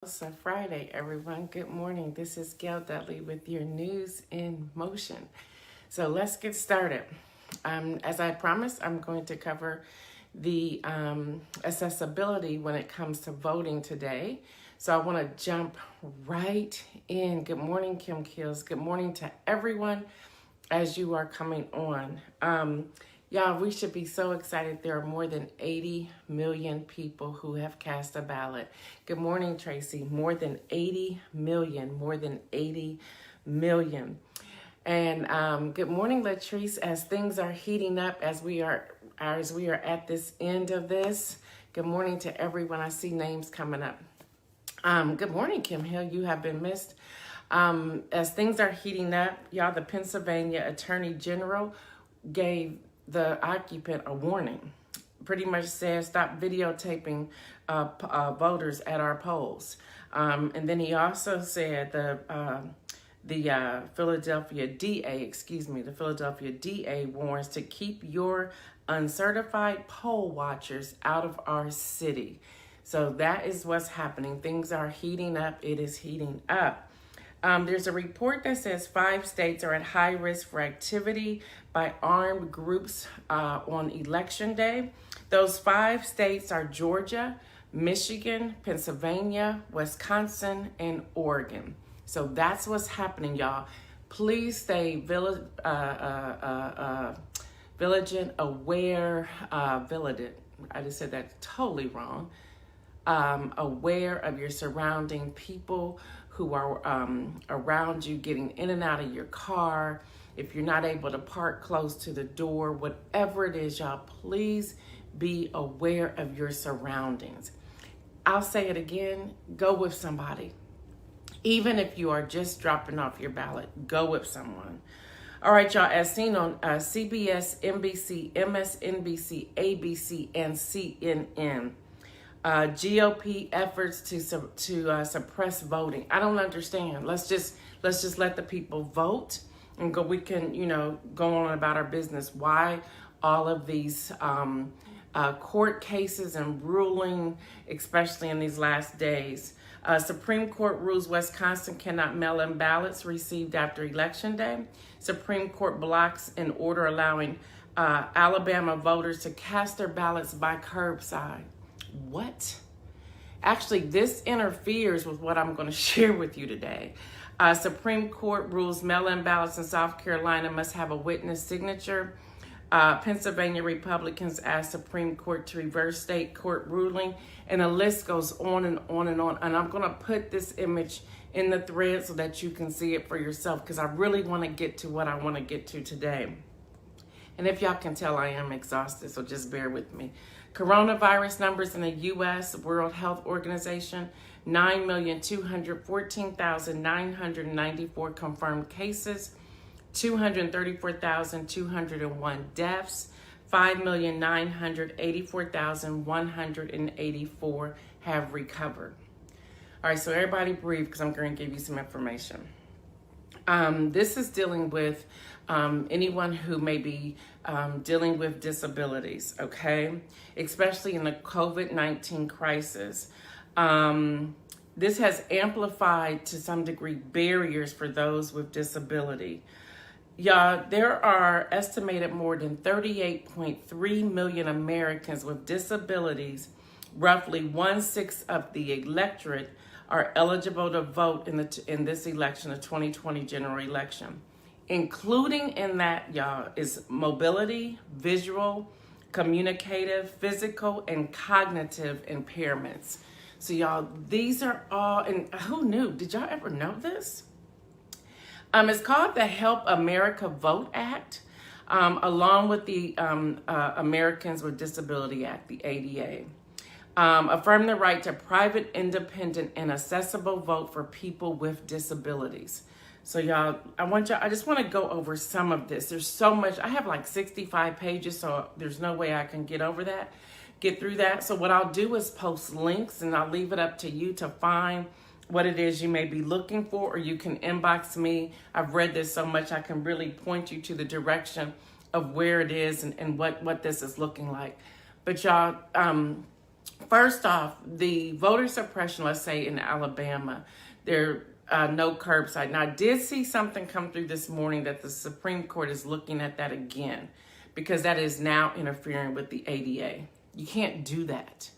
It's a Friday, everyone. Good morning. This is Gail Dudley with your news in motion. So let's get started. As I promised, I'm going to cover the accessibility when it comes to voting today. So I want to jump right in. Good morning, Kim Kills. Good morning to everyone as you are coming on. Y'all, we should be so excited. There are more than 80 million people who have cast a ballot. Good morning, Tracy. More than 80 million, more than 80 million. And good morning, Latrice. As things are heating up, as we are at this end of this. Good morning to everyone. I see names coming up. Good morning, Kim Hill. You have been missed. As things are heating up, y'all, the Pennsylvania Attorney General gave the occupant a warning. Pretty much said, stop videotaping voters at our polls. And then he also said the Philadelphia DA warns to keep your uncertified poll watchers out of our city. So that is what's happening. Things are heating up. It is heating up. There's a report that says 5 states are at high risk for activity by armed groups on election day. Those 5 states are Georgia, Michigan, Pennsylvania, Wisconsin, and Oregon. So that's what's happening, y'all. Please stay vigilant, aware, vigilant. I just said that totally wrong. Aware of your surrounding people who are around you, getting in and out of your car. If you're not able to park close to the door, whatever it is, y'all, please be aware of your surroundings. I'll say it again, go with somebody. Even if you are just dropping off your ballot, go with someone. All right, y'all, as seen on CBS, NBC, MSNBC, ABC, and CNN, GOP efforts to suppress voting. I don't understand. Let's just let the people vote and go. We can, go on about our business. Why all of these court cases and ruling, especially in these last days? Supreme Court rules Wisconsin cannot mail in ballots received after Election Day. Supreme Court blocks an order allowing Alabama voters to cast their ballots by curbside. What? Actually, this interferes with what I'm going to share with you today. Supreme Court rules mail-in ballots in South Carolina must have a witness signature. Pennsylvania Republicans ask Supreme Court to reverse state court ruling, and the list goes on and on and on. And I'm going to put this image in the thread so that you can see it for yourself, because I really want to get to what I want to get to today. And if y'all can tell, I am exhausted, so just bear with me. Coronavirus numbers in the U.S. World Health Organization, 9,214,994 confirmed cases, 234,201 deaths, 5,984,184 have recovered. All right, so everybody breathe, because I'm going to give you some information. This is dealing with anyone who may be dealing with disabilities, okay? Especially in the COVID-19 crisis. This has amplified to some degree barriers for those with disability. Y'all, there are estimated more than 38.3 million Americans with disabilities. Roughly 1/6 of the electorate are eligible to vote in this election, the 2020 general election. Including in that, y'all, is mobility, visual, communicative, physical, and cognitive impairments. So y'all, these are all, and who knew? Did y'all ever know this? It's called the Help America Vote Act, along with the Americans with Disability Act, the ADA. Affirm the right to private, independent, and accessible vote for people with disabilities. So y'all, I just want to go over some of this. There's so much. I have like 65 pages, so there's no way I can get through that. So what I'll do is post links, and I'll leave it up to you to find what it is you may be looking for, or you can inbox me. I've read this so much, I can really point you to the direction of where it is and what this is looking like. But y'all, First off, the voter suppression, let's say in Alabama, there no curbside. Now, I did see something come through this morning that the Supreme Court is looking at that again, because that is now interfering with the ADA. You can't do that.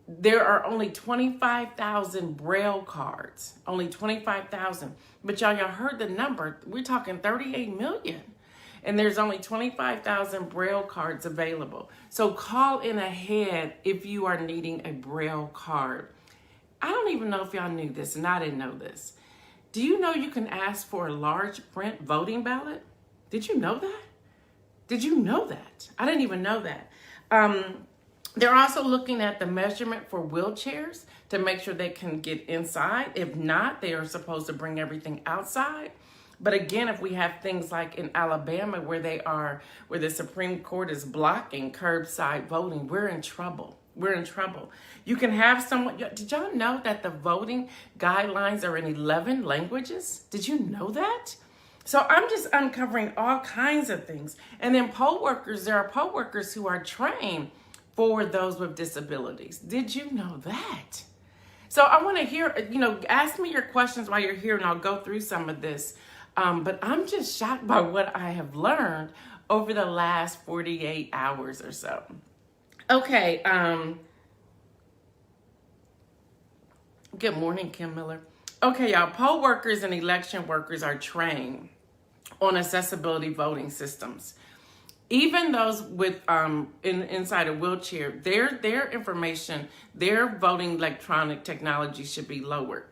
There are only 25,000 Braille cards, only 25,000. But y'all heard the number. We're talking 38 million. And there's only 25,000 Braille cards available. So call in ahead if you are needing a Braille card. I don't even know if y'all knew this, and I didn't know this. Do you know you can ask for a large print voting ballot? Did you know that? Did you know that? I didn't even know that. They're also looking at the measurement for wheelchairs to make sure they can get inside. If not, they are supposed to bring everything outside. But again, if we have things like in Alabama where the Supreme Court is blocking curbside voting, we're in trouble. We're in trouble. You can have someone, did y'all know that the voting guidelines are in 11 languages? Did you know that? So I'm just uncovering all kinds of things. And then poll workers, there are poll workers who are trained for those with disabilities. Did you know that? So I want to hear, ask me your questions while you're here and I'll go through some of this. But I'm just shocked by what I have learned over the last 48 hours or so. Okay. Good morning, Kim Miller. Okay, y'all, poll workers and election workers are trained on accessibility voting systems. Even those with inside a wheelchair, their information, their voting electronic technology should be lowered.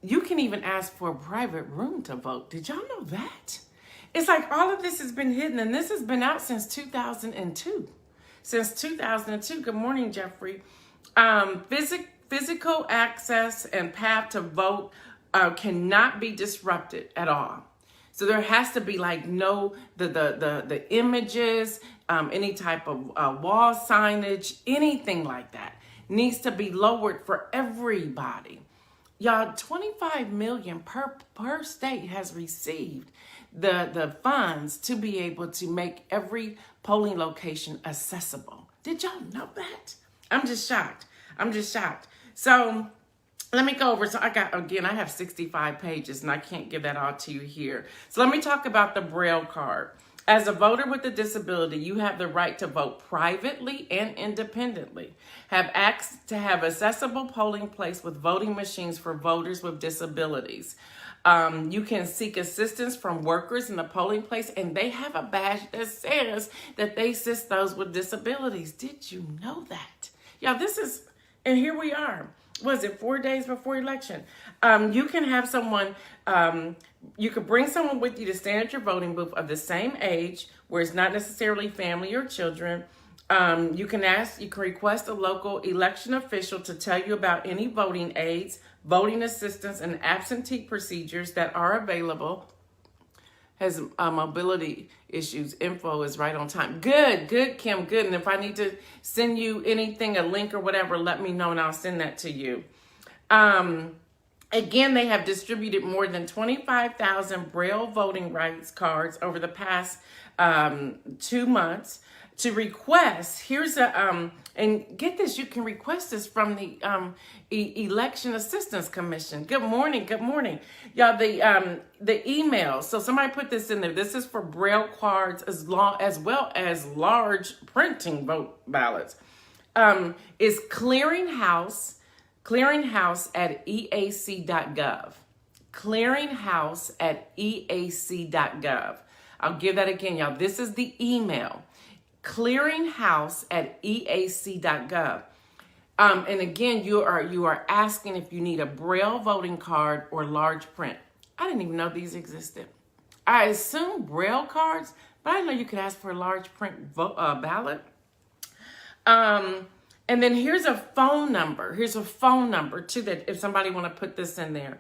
You can even ask for a private room to vote. Did y'all know that? It's like all of this has been hidden, and this has been out since 2002. Since 2002. Good morning, Jeffrey. Physical access and path to vote cannot be disrupted at all. So there has to be the images, any type of wall signage, anything like that needs to be lowered for everybody. Y'all, 25 million per state has received the funds to be able to make every polling location accessible. Did y'all know that? I'm just shocked. So let me go over. So I have 65 pages and I can't give that all to you here. So let me talk about the Braille card. As a voter with a disability, you have the right to vote privately and independently. Have access to have accessible polling place with voting machines for voters with disabilities. You can seek assistance from workers in the polling place, and they have a badge that says that they assist those with disabilities. Did you know that? Yeah, and here we are. Was it 4 days before election? You can have someone, you could bring someone with you to stand at your voting booth of the same age, where it's not necessarily family or children. You can request a local election official to tell you about any voting aids, voting assistance, and absentee procedures that are available. Has mobility issues. Info is right on time. Good, Kim, good. And if I need to send you anything, a link or whatever, let me know and I'll send that to you. Again, they have distributed more than 25,000 Braille voting rights cards over the past 2 months. To request, and get this, you can request this from the Election Assistance Commission. Good morning. Y'all, the email, so somebody put this in there. This is for Braille cards as well as large printing vote ballots. Is clearinghouse at eac.gov. Clearinghouse at eac.gov. I'll give that again, y'all. This is the email. Clearinghouse at eac.gov. And again, you are asking if you need a Braille voting card or large print. I didn't even know these existed. I assume Braille cards, but I didn't know you could ask for a large print ballot. And then here's a phone number. Too, that if somebody want to put this in there.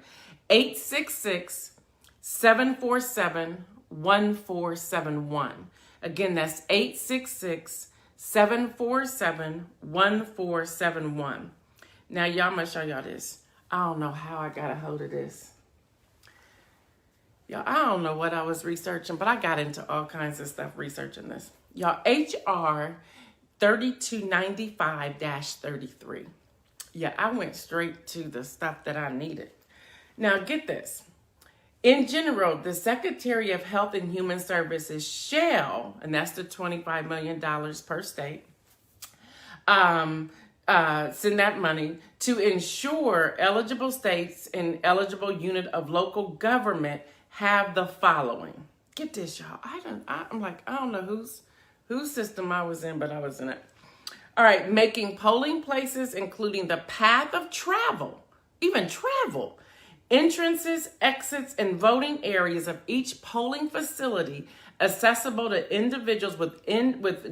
866-747-1471. Again, that's 866-747-1471. Now, y'all, I'm going to show y'all this. I don't know how I got a hold of this. Y'all, I don't know what I was researching, but I got into all kinds of stuff researching this. Y'all, HR 3295-33. Yeah, I went straight to the stuff that I needed. Now, get this. In general, the Secretary of Health and Human Services shall, and that's the $25 million per state, send that money to ensure eligible states and eligible unit of local government have the following. Get this, y'all. I'm like, I don't know whose system I was in, but I was in it. All right, making polling places, including the path of travel, even travel, entrances, exits, and voting areas of each polling facility accessible to individuals with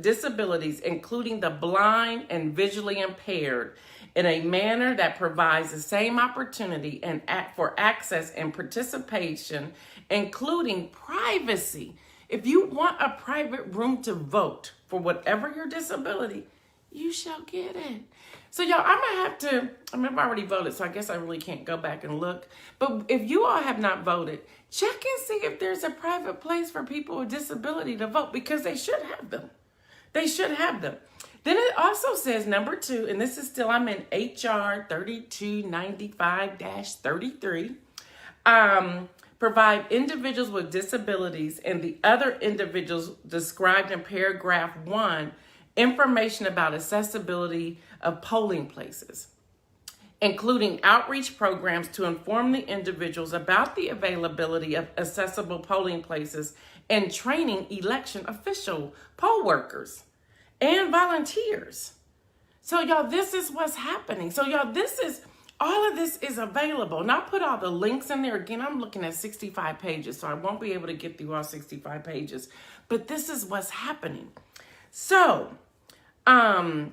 disabilities, including the blind and visually impaired, in a manner that provides the same opportunity and for access and participation, including privacy. If you want a private room to vote for whatever your disability, you shall get it. So y'all, I might have to, I mean, I've already voted, so I guess I really can't go back and look. But if you all have not voted, check and see if there's a private place for people with disability to vote, because they should have them. They should have them. Then it also says, number 2, and this is still, I'm in HR 3295-33, provide individuals with disabilities and the other individuals described in paragraph 1 information about accessibility of polling places, including outreach programs to inform the individuals about the availability of accessible polling places and training election official poll workers and volunteers. So y'all, this is what's happening. So y'all, all of this is available. And I'll put all the links in there. Again, I'm looking at 65 pages, so I won't be able to get through all 65 pages. But this is what's happening. So, and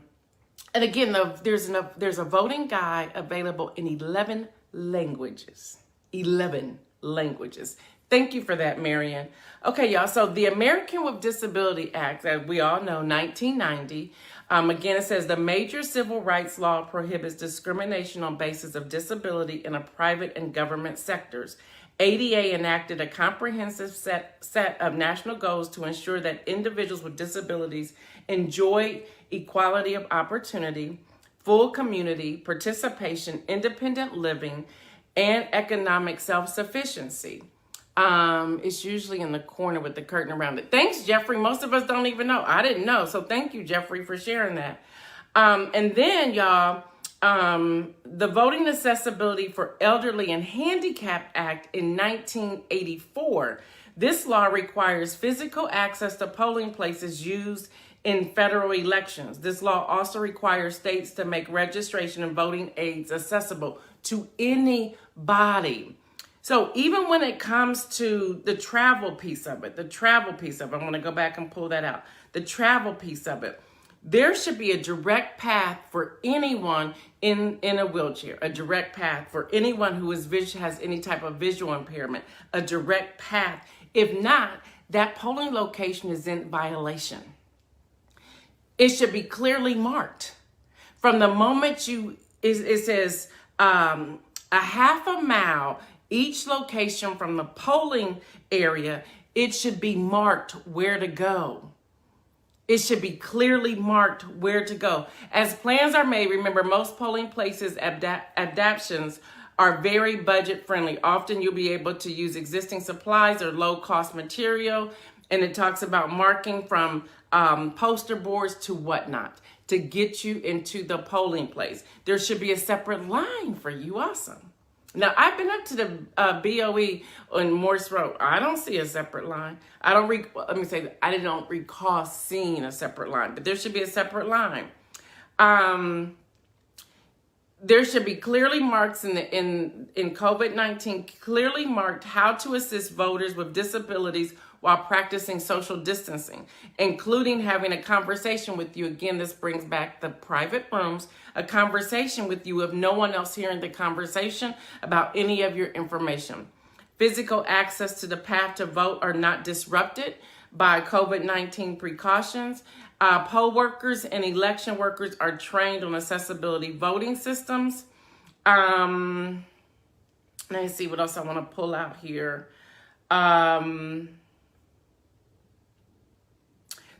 again, there's a voting guide available in 11 languages. 11 languages. Thank you for that, Marian. Okay, y'all. So the American with Disability Act, as we all know, 1990. Again, it says the major civil rights law prohibits discrimination on basis of disability in a private and government sectors. ADA enacted a comprehensive set of national goals to ensure that individuals with disabilities enjoy equality of opportunity, full community participation, independent living, and economic self-sufficiency. It's usually in the corner with the curtain around it. Thanks, Jeffrey. Most of us don't even know. I didn't know. So thank you, Jeffrey, for sharing that. And then, y'all, the Voting Accessibility for Elderly and Handicapped Act in 1984. This law requires physical access to polling places used in federal elections. This law also requires states to make registration and voting aids accessible to anybody. So even when it comes to the travel piece of it, I'm going to go back and pull that out. The travel piece of it, there should be a direct path for anyone in a wheelchair, a direct path for anyone who has any type of visual impairment, a direct path. If not, that polling location is in violation. It should be clearly marked. From the moment it says a half a mile each location from the polling area, it should be marked where to go. It should be clearly marked where to go. As plans are made, remember, most polling places adaptations are very budget friendly. Often you'll be able to use existing supplies or low cost material. And it talks about marking from poster boards to whatnot to get you into the polling place. There should be a separate line for you also. Now, I've been up to the BOE on Morse Road. I don't see a separate line. I don't recall seeing a separate line, but there should be a separate line. There should be clearly marks in COVID-19, clearly marked how to assist voters with disabilities while practicing social distancing, including having a conversation with you. Again, this brings back the private rooms, a conversation with you with no one else hearing the conversation about any of your information. Physical access to the path to vote are not disrupted by COVID-19 precautions. Poll workers and election workers are trained on accessibility voting systems. Let me see what else I want to pull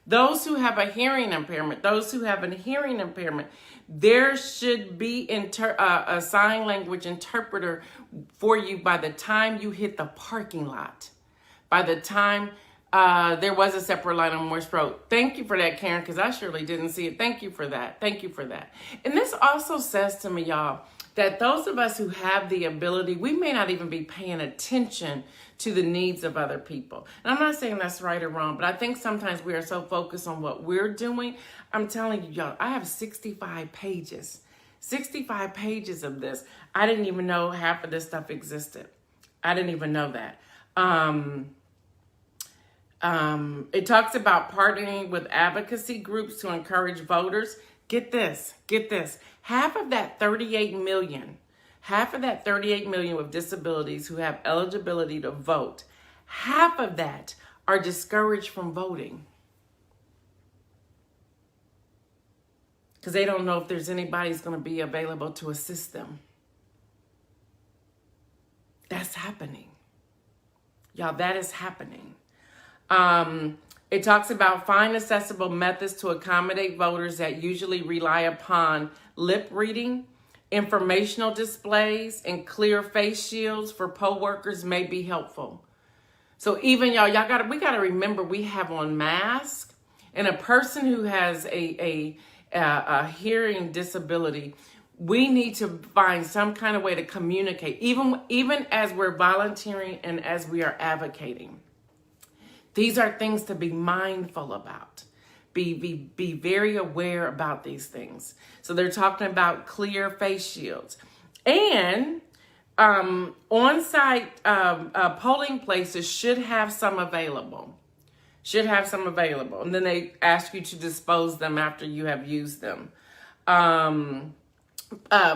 Those who have a hearing impairment, there should be a sign language interpreter for you by the time you hit the parking lot. By the time there was a separate line on Morse Road. Thank you for that, Karen, because I surely didn't see it. Thank you for that. Thank you for that. And this also says to me, y'all, that those of us who have the ability, we may not even be paying attention to the needs of other people. And I'm not saying that's right or wrong, but I think sometimes we are so focused on what we're doing. I'm telling you, y'all, I have 65 pages. 65 pages of this. I didn't even know half of this stuff existed. I didn't even know that. It talks about partnering with advocacy groups to encourage voters. Get this. Half of that 38 million with disabilities who have eligibility to vote, half of that are discouraged from voting because they don't know if there's anybody who's going to be available to assist them. That's happening. Y'all, that is happening. It talks about find accessible methods to accommodate voters that usually rely upon lip reading. Informational displays and clear face shields for poll workers may be helpful. So even we gotta remember we have on masks, and a person who has a hearing disability, we need to find some kind of way to communicate, even as we're volunteering and as we are advocating. These are things to be mindful about. Be very aware about these things. So they're talking about clear face shields. And on-site polling places should have some available. And then they ask you to dispose them after you have used them.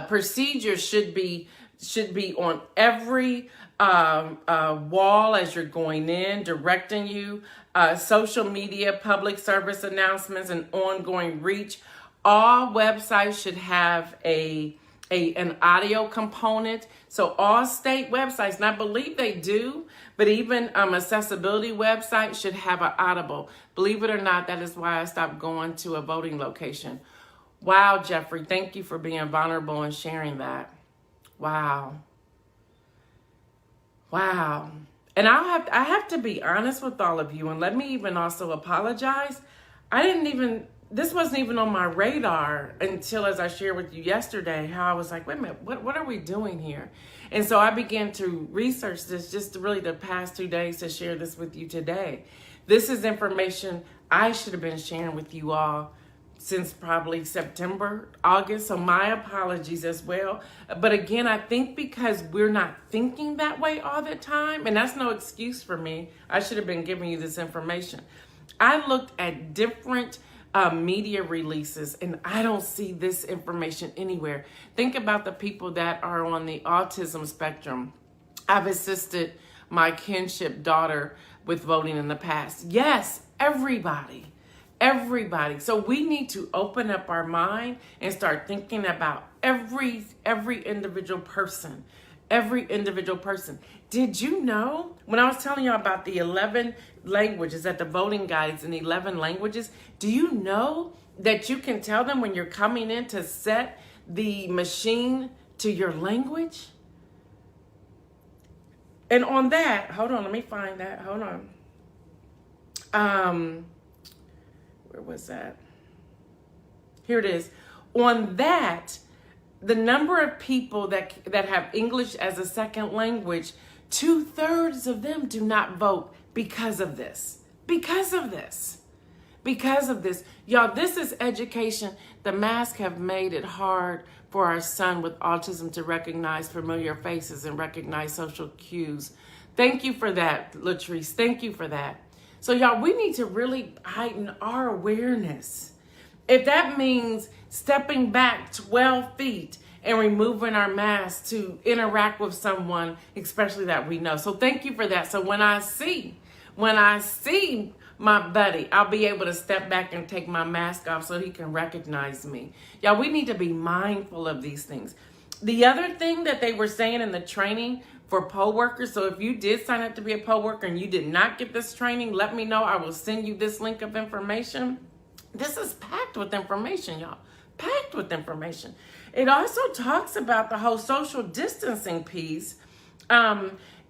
Procedures should be on every wall as you're going in, directing you. Social media, public service announcements, and ongoing reach. All websites should have an audio component. So all state websites, and I believe they do, but even accessibility websites should have an audible. Believe it or not, that is why I stopped going to a voting location. Wow, Jeffrey, thank you for being vulnerable and sharing that. Wow. And I have to be honest with all of you, and let me even also apologize. This wasn't even on my radar until, as I shared with you yesterday, how I was like, wait a minute, what are we doing here? And so I began to research this just really the past 2 days to share this with you today. This is information I should have been sharing with you all since probably September, August. So my apologies as well. But again, I think because we're not thinking that way all the time, and that's no excuse for me. I should have been giving you this information. I looked at different media releases, and I don't see this information anywhere. Think about the people that are on the autism spectrum. I've assisted my kinship daughter with voting in the past. Yes, everybody. So we need to open up our mind and start thinking about every individual person. Did you know, when I was telling you about the 11 languages, that the voting guide is in 11 languages, do you know that you can tell them when you're coming in to set the machine to your language? And on that, hold on, let me find that. Hold on. Where was that? Here it is. On that, the number of people that have English as a second language, 2/3 of them do not vote because of this. Because of this. Y'all, this is education. The masks have made it hard for our son with autism to recognize familiar faces and recognize social cues. Thank you for that, Latrice. Thank you for that. So y'all, we need to really heighten our awareness. If that means stepping back 12 feet and removing our mask to interact with someone, especially that we know. So thank you for that. So when I see my buddy, I'll be able to step back and take my mask off so he can recognize me. Y'all, we need to be mindful of these things. The other thing that they were saying in the training for poll workers, so if you did sign up to be a poll worker and you did not get this training, let me know. I will send you this link of information. This is packed with information, y'all. Packed with information. It also talks about the whole social distancing piece,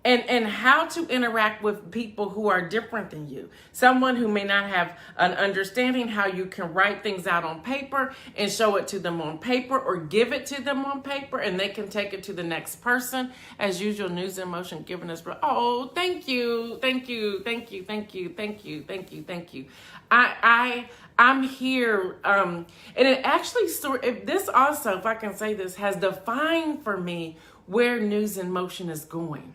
and how to interact with people who are different than you. Someone who may not have an understanding how you can write things out on paper and show it to them on paper, or give it to them on paper and they can take it to the next person. As usual, News in Motion giving us, oh, thank you, thank you, thank you, thank you, thank you, thank you, thank you. I'm here, and it actually, if this also, if I can say this, has defined for me where News in Motion is going.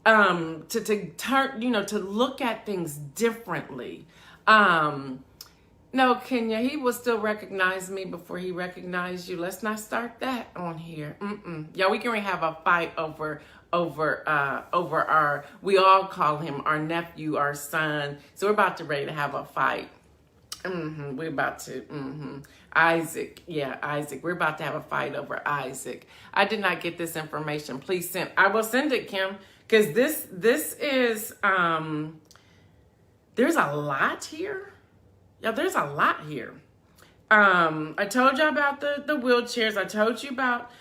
To turn, to look at things differently. No, Kenya, he will still recognize me before he recognized you. Let's not start that on here. Yeah, we can have a fight over our, we all call him our nephew, our son. So we're about to ready to have a fight. We're about to, Isaac. Yeah, Isaac. We're about to have a fight over Isaac. I did not get this information. Please send, I will send it, Kim. Because this is, there's a lot here. Yeah, there's a lot here. I told you about the wheelchairs. I told you about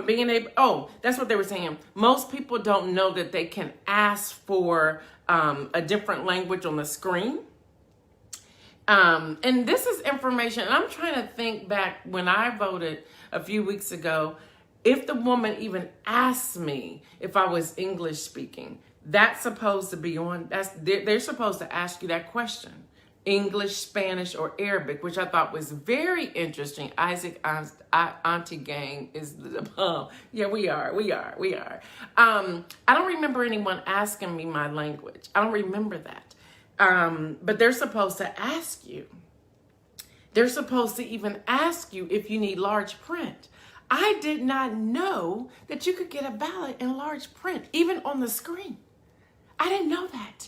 being able, that's what they were saying. Most people don't know that they can ask for a different language on the screen. And this is information, and I'm trying to think back when I voted a few weeks ago, if the woman even asked me if I was English speaking. That's supposed to be on, they're supposed to ask you that question. English, Spanish, or Arabic, which I thought was very interesting. Isaac, Auntie Gang is the, yeah, we are. I don't remember anyone asking me my language. I don't remember that. But they're supposed to ask you. They're supposed to even ask you if you need large print. I did not know that you could get a ballot in large print, even on the screen. I didn't know that.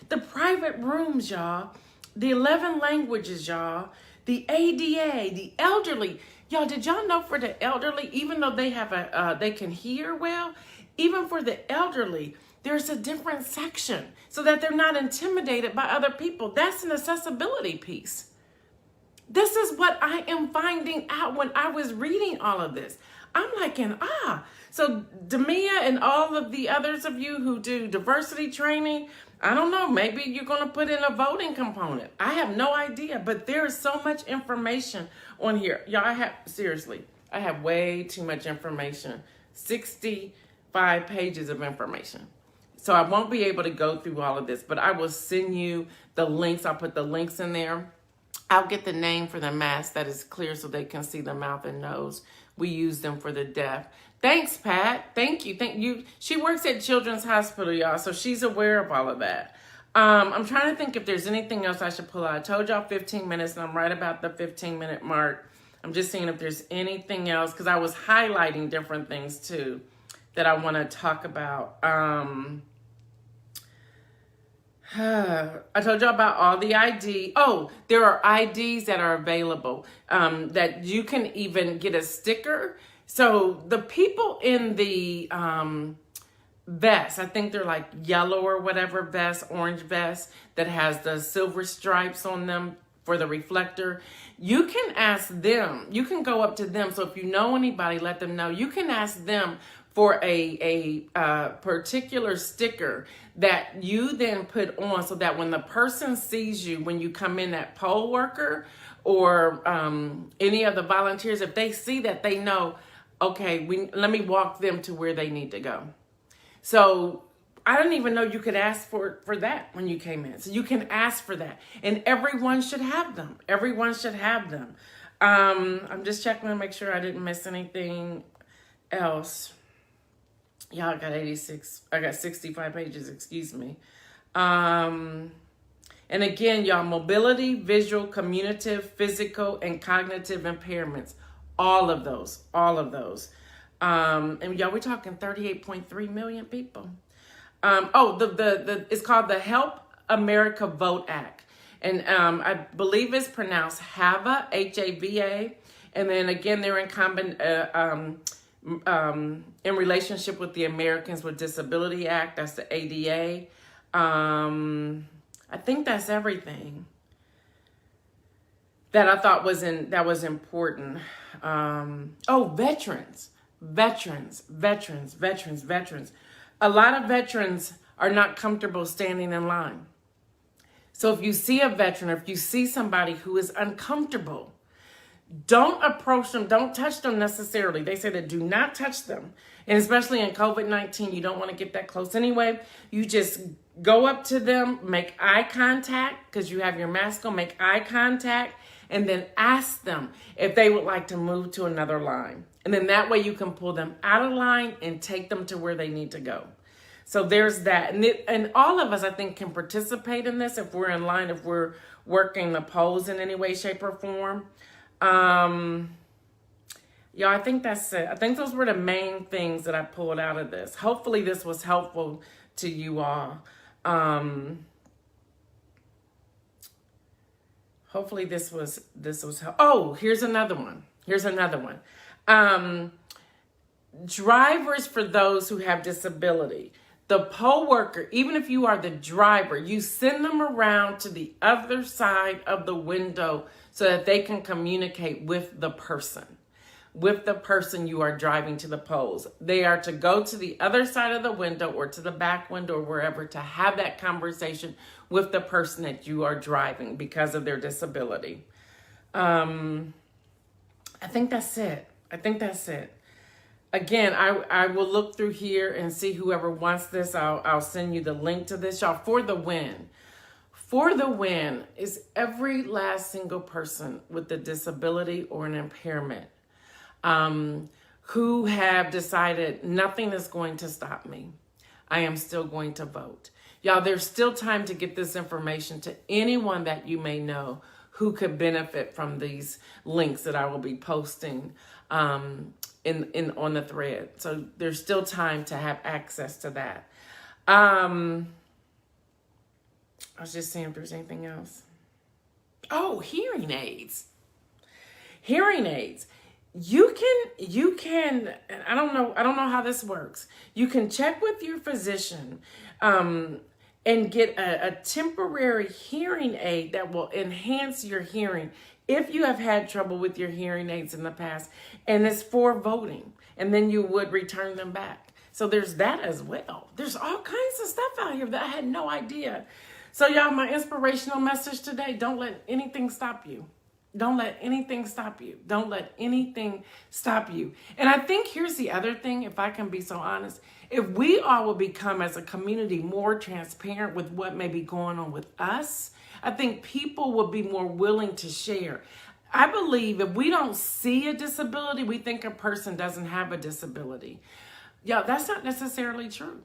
The private rooms, y'all, the 11 languages, y'all, the ADA, the elderly. Y'all, did y'all know for the elderly, even though they have they can hear well, even for the elderly, there's a different section so that they're not intimidated by other people. That's an accessibility piece. This is what I am finding out when I was reading all of this. I'm like, so Demia and all of the others of you who do diversity training, I don't know, maybe you're going to put in a voting component. I have no idea, but there is so much information on here. Y'all, I have way too much information, 65 pages of information. So I won't be able to go through all of this, but I will send you the links. I'll put the links in there. I'll get the name for the mask that is clear so they can see the mouth and nose. We use them for the deaf. Thanks, Pat. Thank you. Thank you. She works at Children's Hospital, y'all, so she's aware of all of that. I'm trying to think if there's anything else I should pull out. I told y'all 15 minutes, and I'm right about the 15-minute mark. I'm just seeing if there's anything else, because I was highlighting different things, too, that I want to talk about. I told you about all the ID. Oh, there are IDs that are available that you can even get a sticker. So the people in the vests, I think they're like yellow or whatever vest, orange vest that has the silver stripes on them for the reflector. You can ask them. You can go up to them. So if you know anybody, let them know. You can ask them for a particular sticker that you then put on so that when the person sees you, when you come in, that poll worker or any of the volunteers, if they see that, they know, okay, let me walk them to where they need to go. So I didn't even know you could ask for that when you came in. So you can ask for that. And everyone should have them. Everyone should have them. I'm just checking to make sure I didn't miss anything else. Y'all, I got 65 pages, excuse me. And again, y'all, mobility, visual, communicative, physical, and cognitive impairments. All of those. And y'all, we're talking 38.3 million people. It's called the Help America Vote Act. And I believe it's pronounced HAVA, H-A-V-A. And then again, they're in in relationship with the Americans with Disability Act. That's the ADA. I think that's everything that I thought was important. Veterans. A lot of veterans are not comfortable standing in line. So if you see a veteran, or if you see somebody who is uncomfortable, don't approach them. Don't touch them necessarily. They say that do not touch them. And especially in COVID-19, you don't want to get that close anyway. You just go up to them, make eye contact, because you have your mask on, make eye contact, and then ask them if they would like to move to another line. And then that way you can pull them out of line and take them to where they need to go. So there's that. And all of us, I think, can participate in this if we're in line, if we're working the polls in any way, shape, or form. Yeah, I think that's it. I think those were the main things that I pulled out of this. Hopefully this was helpful to you all. Hopefully this was here's another one. Drivers for those who have disability. The poll worker, even if you are the driver, you send them around to the other side of the window so that they can communicate with the person you are driving to the polls. They are to go to the other side of the window or to the back window or wherever to have that conversation with the person that you are driving because of their disability. I think that's it. Again, I will look through here and see whoever wants this. I'll send you the link to this, y'all. For the Win. For the Win is every last single person with a disability or an impairment who have decided nothing is going to stop me. I am still going to vote. Y'all, there's still time to get this information to anyone that you may know who could benefit from these links that I will be posting on the thread. So there's still time to have access to that. I was just seeing if there's anything else. Oh, hearing aids. You can, I don't know how this works. You can check with your physician and get a temporary hearing aid that will enhance your hearing if you have had trouble with your hearing aids in the past, and it's for voting, and then you would return them back. So there's that as well. There's all kinds of stuff out here that I had no idea. So y'all, my inspirational message today, don't let anything stop you. Don't let anything stop you. Don't let anything stop you. And I think here's the other thing, if I can be so honest, if we all will become as a community more transparent with what may be going on with us, I think people will be more willing to share. I believe if we don't see a disability, we think a person doesn't have a disability. Yeah, that's not necessarily true.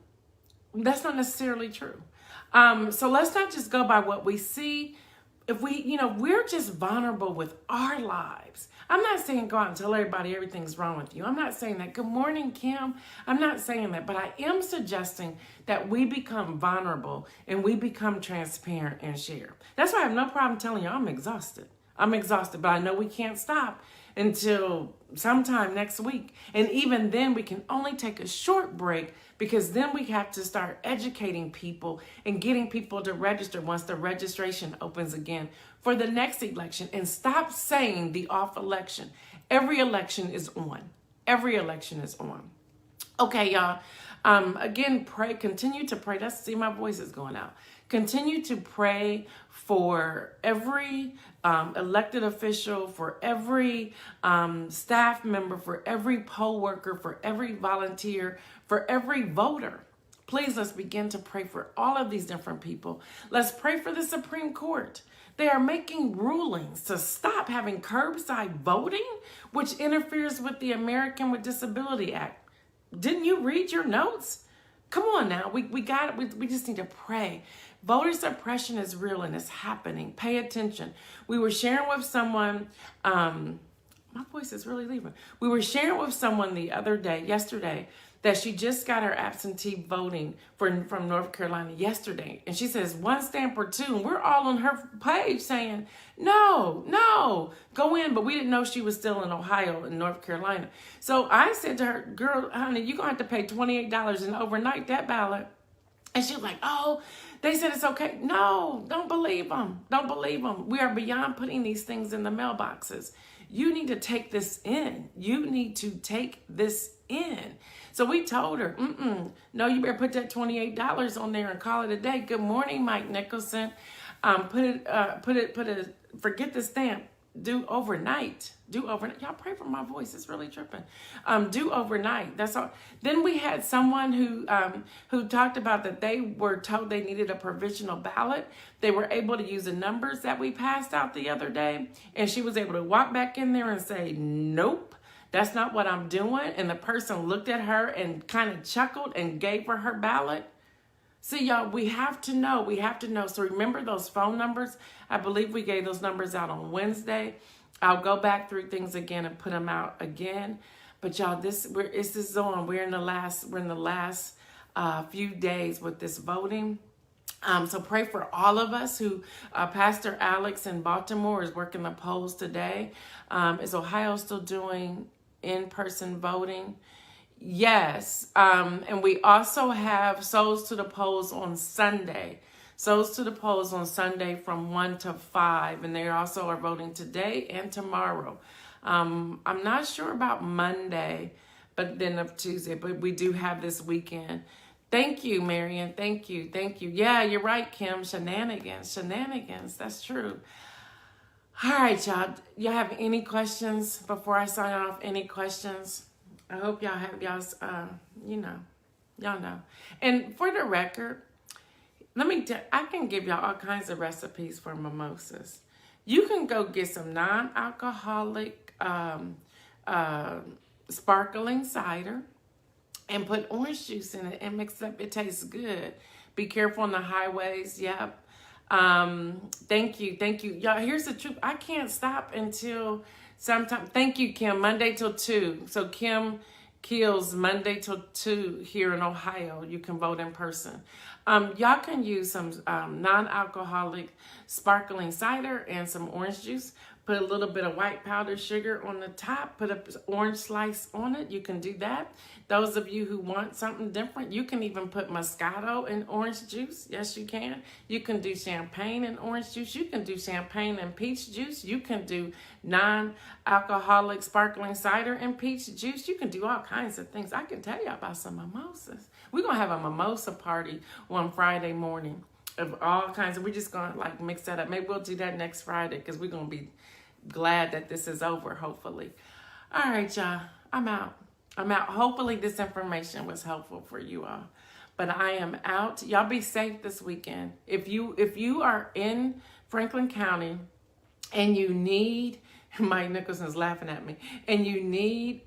So let's not just go by what we see. If we're just vulnerable with our lives. I'm not saying go out and tell everybody everything's wrong with you. I'm not saying that. Good morning, Kim. I'm not saying that, but I am suggesting that we become vulnerable and we become transparent and share. That's why I have no problem telling you I'm exhausted, but I know we can't stop until sometime next week. And even then we can only take a short break because then we have to start educating people and getting people to register once the registration opens again for the next election. And stop saying the off election. Every election is on. Okay, y'all. Again, continue to pray. See, my voice is going out. Continue to pray for every elected official, for every staff member, for every poll worker, for every volunteer, for every voter. Please, let's begin to pray for all of these different people. Let's pray for the Supreme Court. They are making rulings to stop having curbside voting, which interferes with the American with Disability Act. Didn't you read your notes? Come on now, we got it. We just need to pray. Voter suppression is real and it's happening. Pay attention. We were sharing with someone, my voice is really leaving. We were sharing with someone yesterday, that she just got her absentee voting from North Carolina yesterday. And she says, one stamp or two. And we're all on her page saying, no, go in. But we didn't know she was still in Ohio and North Carolina. So I said to her, girl, honey, you're going to have to pay $28 and overnight that ballot. And she was like, oh, they said it's okay. No, don't believe them. Don't believe them. We are beyond putting these things in the mailboxes. You need to take this in. You need to take this in. So we told her, no, you better put that $28 on there and call it a day. Good morning, Mike Nicholson. Forget the stamp. Do overnight. Y'all pray for my voice. It's really tripping. Do overnight. That's all. Then we had someone who talked about that they were told they needed a provisional ballot. They were able to use the numbers that we passed out the other day. And she was able to walk back in there and say, nope, that's not what I'm doing. And the person looked at her and kind of chuckled and gave her her ballot. See, y'all, we have to know. So remember those phone numbers? I believe we gave those numbers out on Wednesday. I'll go back through things again and put them out again. But y'all, this is on. We're in the last few days with this voting. So pray for all of us who, Pastor Alex in Baltimore is working the polls today. Is Ohio still doing in-person voting? Yes, and we also have Souls to the Polls on Sunday. Souls to the Polls on Sunday from 1 to 5, and they also are voting today and tomorrow. I'm not sure about Monday, but then of Tuesday, but we do have this weekend. Thank you, Marion. Thank you. Yeah, you're right, Kim. Shenanigans. That's true. All right, y'all. Y'all have any questions before I sign off? Any questions? I hope y'all have y'all's, y'all know. And for the record, I can give y'all all kinds of recipes for mimosas. You can go get some non-alcoholic sparkling cider and put orange juice in it and mix it up. It tastes good. Be careful on the highways. Yep. Thank you. Y'all, here's the truth. I can't stop until sometime. Thank you, Kim. Monday till 2. So Kim Keels, Monday till 2 here in Ohio. You can vote in person. Y'all can use some non-alcoholic sparkling cider and some orange juice. Put a little bit of white powdered sugar on the top. Put an orange slice on it. You can do that. Those of you who want something different, you can even put Moscato in orange juice. Yes, you can. You can do champagne and orange juice. You can do champagne and peach juice. You can do non-alcoholic sparkling cider and peach juice. You can do all kinds of things. I can tell you about some mimosas. We're going to have a mimosa party on Friday morning of all kinds. We're just going to mix that up. Maybe we'll do that next Friday because we're going to be glad that this is over, hopefully. All right, y'all. I'm out. Hopefully this information was helpful for you all. But I am out. Y'all be safe this weekend. If you are in Franklin County and you need, Mike Nicholson's laughing at me, and you need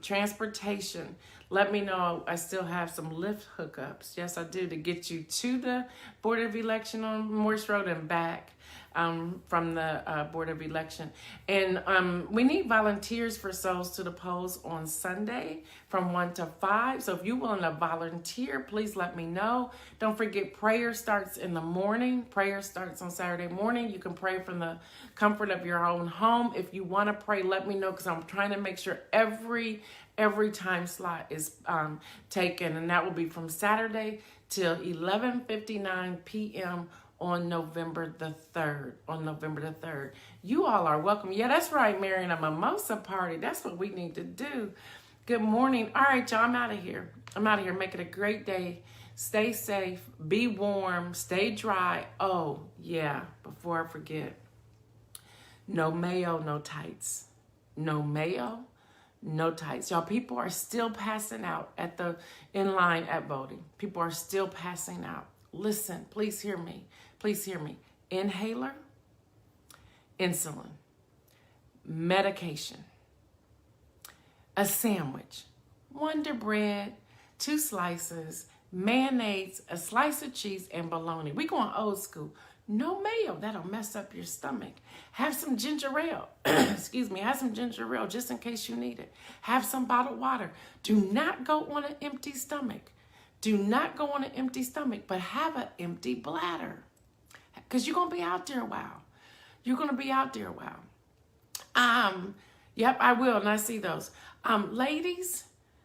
transportation, let me know. I still have some Lyft hookups. Yes, I do, to get you to the Board of Election on Morse Road and back from the Board of Election. And we need volunteers for Souls to the Polls on Sunday from 1 to 5. So if you're willing to volunteer, please let me know. Don't forget, prayer starts in the morning. Prayer starts on Saturday morning. You can pray from the comfort of your own home. If you want to pray, let me know, because I'm trying to make sure every time slot is taken, and that will be from Saturday till 11:59 p.m. on November the 3rd. You all are welcome. Yeah, that's right, Marion. A mimosa party. That's what we need to do. Good morning. All right, y'all, I'm out of here. Make it a great day. Stay safe. Be warm. Stay dry. Oh, yeah, before I forget. No mayo, no tights. No mayo, no tights. Y'all, people are still passing out in line at voting. People are still passing out. Listen, please hear me. Inhaler, insulin, medication, a sandwich, Wonder Bread, 2 slices, mayonnaise, a slice of cheese, and bologna. We're going old school. No mayo. That'll mess up your stomach. Have some ginger ale. Excuse me. Have some ginger ale just in case you need it. Have some bottled water. Do not go on an empty stomach. Do not go on an empty stomach, but have an empty bladder. Because you're going to be out there a while. You're going to be out there a while. Yep, I will, and I see those. Ladies,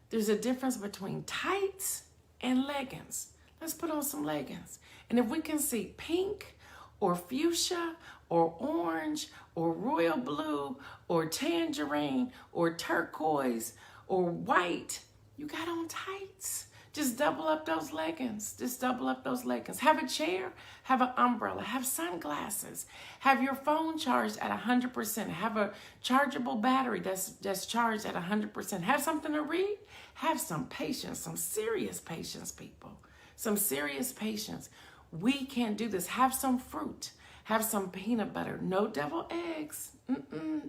there's a difference between tights and leggings. Let's put on some leggings. And if we can see pink or fuchsia or orange or royal blue or tangerine or turquoise or white, you got on tights. Just double up those leggings. Just double up those leggings. Have a chair, have an umbrella, have sunglasses, have your phone charged at 100%. Have a chargeable battery that's charged at 100%. Have something to read. Have some patience, some serious patience, people. Some serious patience. We can do this. Have some fruit. Have some peanut butter. No devil eggs.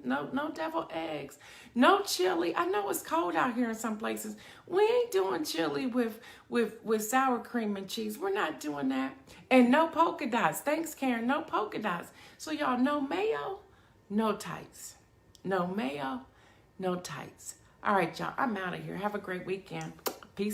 No devil eggs. No chili. I know it's cold out here in some places. We ain't doing chili with sour cream and cheese. We're not doing that. And no polka dots. Thanks, Karen. No polka dots. So y'all, no mayo, no tights. No mayo, no tights. All right, y'all. I'm out of here. Have a great weekend.